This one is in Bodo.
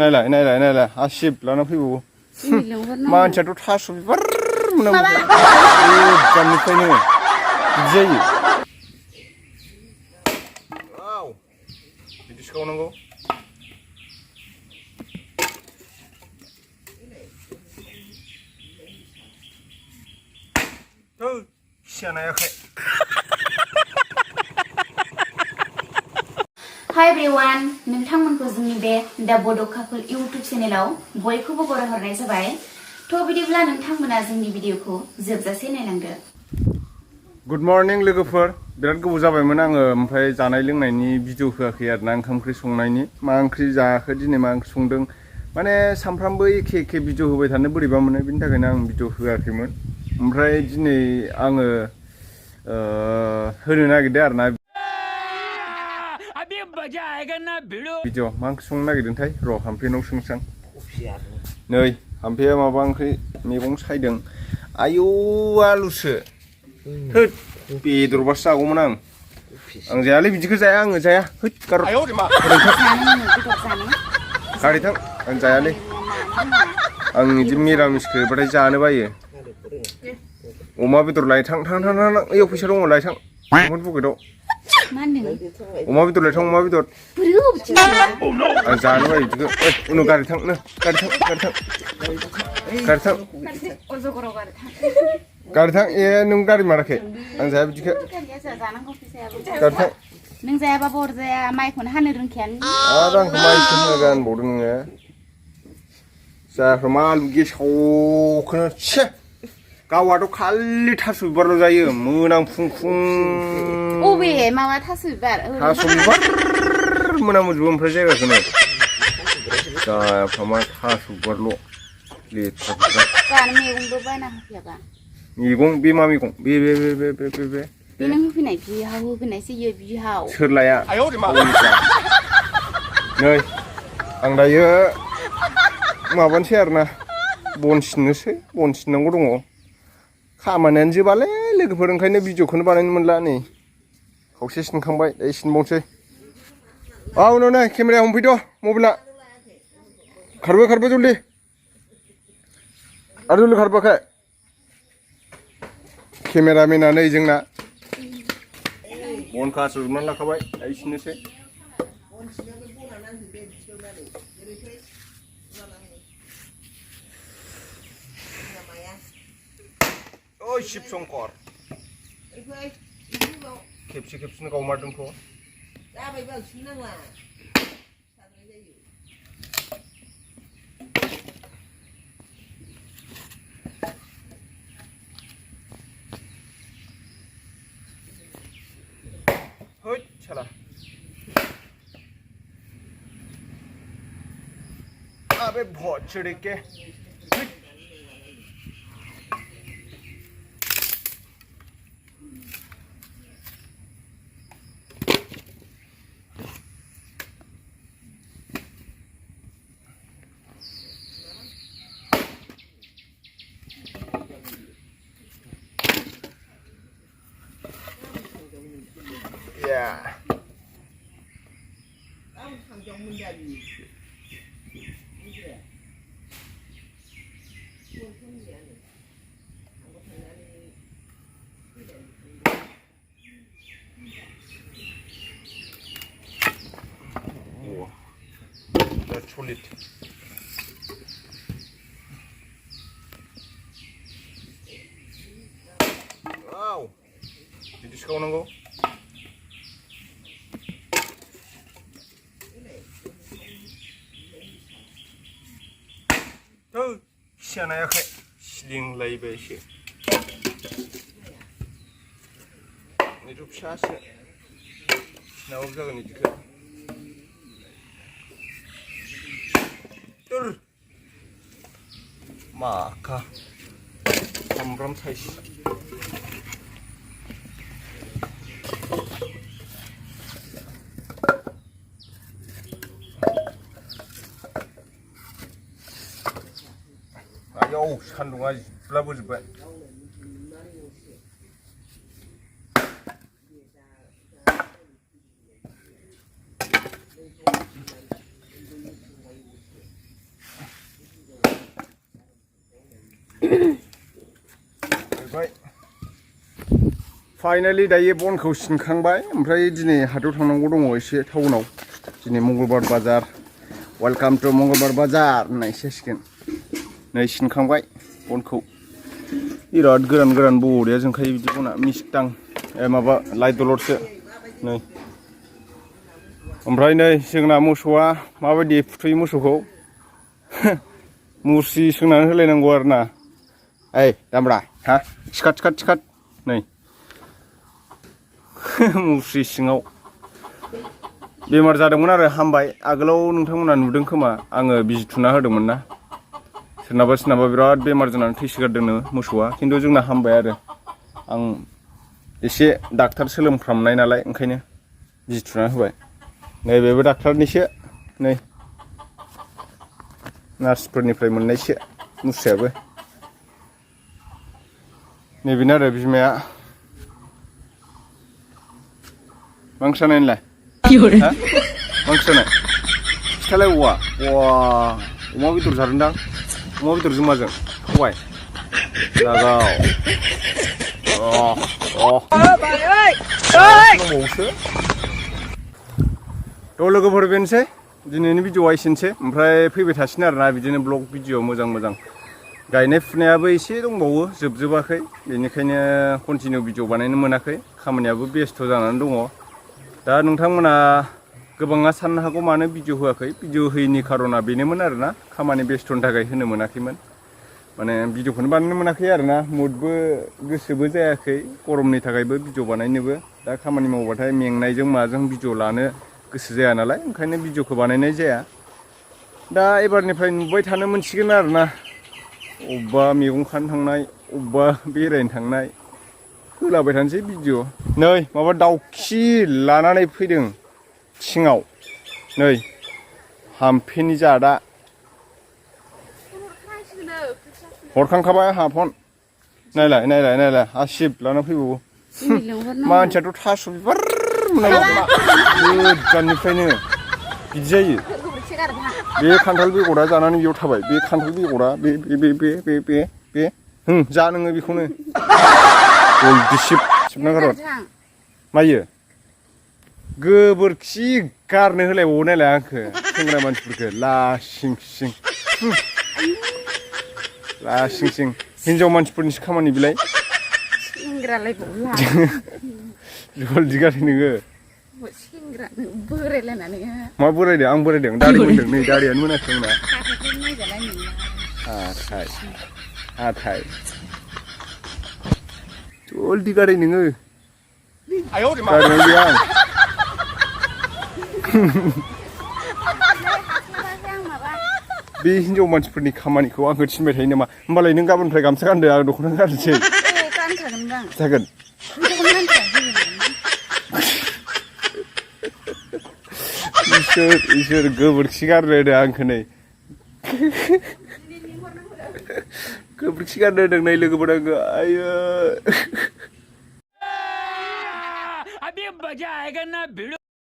नायलाय आसिब लाना फैबावो मानसियाथ' थास' बिबार मोनांगौ जाननिफ्रायनो बिदि जायो बिदि सिखावनांगौ खियानायाखै Hi everyone, नोंथांमोनखौ जोंनि बे दा बड' कापोल इउट्युब चेनेलाव बयखौबो बरायहरनाय जाबाय। थ' बिदिब्ला नोंथांमोना जोंनि भिडिअखौ जोबजासे नायलांदो। गुड मर्निं लोगोफोर बिराद गोबाव जाबायमोन आङो ओमफ्राय जानाय लोंनायनि भिडिअ होआखै आरोना ओंखाम ओंख्रि संनायनि मा ओंख्रि जाखो दिनै मा ओंख्रि संदों माने सानफ्रामबो एखे भिडिअ होबाय थानो बोरैबा मोनो बिनि थाखायनो आं भिडिअ होआखैमोन ओमफ्राय दिनै आङो होनो नागिरदों आरोना भिडिअ मा ओंख्रि संनो नागिरदोंथाय र' हाम्फेनाव सोंसां नै हाम्फेया माबा ओंख्रि मैगं सायदों आयौ आलुसो होद बेदरबासो जागौमोन आं जायालै बिदिखौ जाया आङो जाया होद गारि थां आं जायालै आं बिदि मिरामिसखौ बाथाय जानो बायो अमा बेदर लाय थां ओइयाव फैसा दङ लाय थां अमा पकेटाव अमा बेदर लाय थां अमा बेदर आं जानो बायो बिदिखौ उनाव गारि थां गारि थां ए नों गारि माराखै आं जाया बिदिखौ गारि थां नों जायाबाबो अरजाया माइखौनो हानो रोंखायानो आरो आंखौ माइसो होनोगा होनबावदों नोङो जायाखै मा आलु गेसावखौनो छे गावहाथ' खालि थास' बिबारल' जायो मोनामफुं अबे माबा थास' बिबार मोनामोजोबो ओमफ्राय जायगाखौनो जायाफ्रा मा थास' बिबारल' लेथ्रा मैगंबो बायना होफैयाबा मैगं बे मा मैगं बे नों होफैनाय बिहाव होफैनायसो इयो बिहाव सोर लाया नै आं दायो माबानोसै आरोना बन सिननांगौ दङ खामानियानो जोबालै लोगोफोर ओंखायनो भिडिअखौनो बानायनो मोनला नै खावसे सिनखांबाय दायो सिनबावनोसै उनाव नै केमेराया हमफैद' मबाइला खारबो जल्दि आरो जल्दि खारबोआखै केमेरामेना नै जोंना बन खास'जोबनानै लाखाबाय दायो सिननोसै ओइ शिब शंकर खेबसेनो गावमारदोंथ' होद साला अबे बहुत छिड़के Yeah. Oh, that's solid. Wow. Jadi sekarang nunggu. खियानायाखै सिलिंलायबाय एसे बेथ' फिसासो सिनाबाबो जागोन बिदिखौ माखा सामब्राम साइज आयौ सान्दुङा जिब्लाबोजोब्बाय ओमफ्राय फाइनालि दायो बनखौ सिनखांबाय ओमफ्राय दिनै हाथायाव थांनांगौ दङ एसे टाउनाव दिनै मंगलबार बाजार वेलकाम टु मंगलबार बाजार होननाय जासिगोन नै सिनखांबाय बनखौ बिराद गोरान गोरान बरिया जोंखायो बिदि बना मिस्टां माबा लाइ दलरसो नै ओमफ्राय नै जोंना मोसौआ माबायदि फुथुयो मोसौखौ मुस्रि सोंनानै होलायनांगौ आरो ना ओइ दामब्रा हा सिखात नै मुस्रि सिङाव बेमार जादोंमोन आरो हामबाय आगोलाव नोंथांमोना नुदों खोमा आङो बिजि थुना होदोंमोन ना सोरनाबा बिराद बेमार जानानै थैसोगारदोंनो मोसौआ खिन्थु जोंना हामबाय आरो आं एसे डाक्टार सोलोंफ्रामनाय नालाय ओंखायनो बिजि थुना होबाय नैबेबो डाक्टारनिसो नै नार्सफोरनिफ्राय मोननायसो मुस्रियाबो नैबेनो आरो बिमाया मा ओंख्रि जानाय नोंलाय हा मा ओंख्रि जानाय खिथालाय अमा बेदर जादोंदां अमा बेदरजों माजों सबाय जागाव दंबावोसो थ' लोगोफोर बेनोसै दिनैनि भिडिअआ एसेनोसै ओमफ्राय फैबाय थासिनो आरोना बिदिनो ब्लग भिडिअ मोजां गायनाय फुनायाबो एसे दंबावो जोबजोबाखै बेनिखायनो कन्टिनिउ भिडिअ बानायनो मोनाखै खामानियाबो बेस्थ' जानानै दङ दा नोंथांमोना गोबाङा साननो हागौ मानो भिडिअ होआखै भिडिअ होयैनि खारना बेनोमोन आरोना खामानि बेस्थ'नि थाखाय होनो मोनाखैमोन माने भिडिअखौनो बानायनो मोनाखै आरोना मुडबो गोसोबो जायाखै गरमनि थाखायबो भिडिअ बानायनोबो दा खामानि मावबाथाय मेंनायजों माजों भिडिअ लानो गोसो जाया नालाय ओंखायनो भिडिअखौ बानायनाय जाया दा एबारनिफ्राय नुबाय थानो मोनसिगोन आरोना अबेबा मैगं खानो थांनाय अबेबा बेरायनो थांनाय होलाबाय थानोसै भिडिअ नै माबा दाउखि लानानै फैदों थिङाव नै हाम्फेनि जादा हरखांखाबाय आंहा फन नायलाय आसिब लाना फैबावो मानसियाथ' थास' बिबार गोजाननिफ्रायनो बिदि जायो बे खान्थाल बेगरा जानानै बेयाव थाबाय बे खान्थाल बेगरा बे जा नोङो बेखौनो सिबना गारहर मायो गोबोरखि गारनो होलायबावो नायलाय आंखो सेंग्रा मानसिफोरखो लासिं सिं हिनजाव मानसिफोरनिसो खामानि बिलाय जलदि गारै नोङो मा बोरायदों आं बोरायदों दारि मोनदों नै दारियानो मोनाखै आंना हाथाय जलदि गारै नोङो गारनाय गैया आं बे हिनजाव मानसिफोरनि खामानिखौ आंखौ थिनबाय थायो नामा होमबालाय नों गाबोननिफ्राय गामसा गानदो आं दख'ना गाननोसै जागोन इसोर गोबोरखि गारनो होदों आंखौ नै गोबोरखि गारनो होदों नै लोगोफोर आंखौ आयो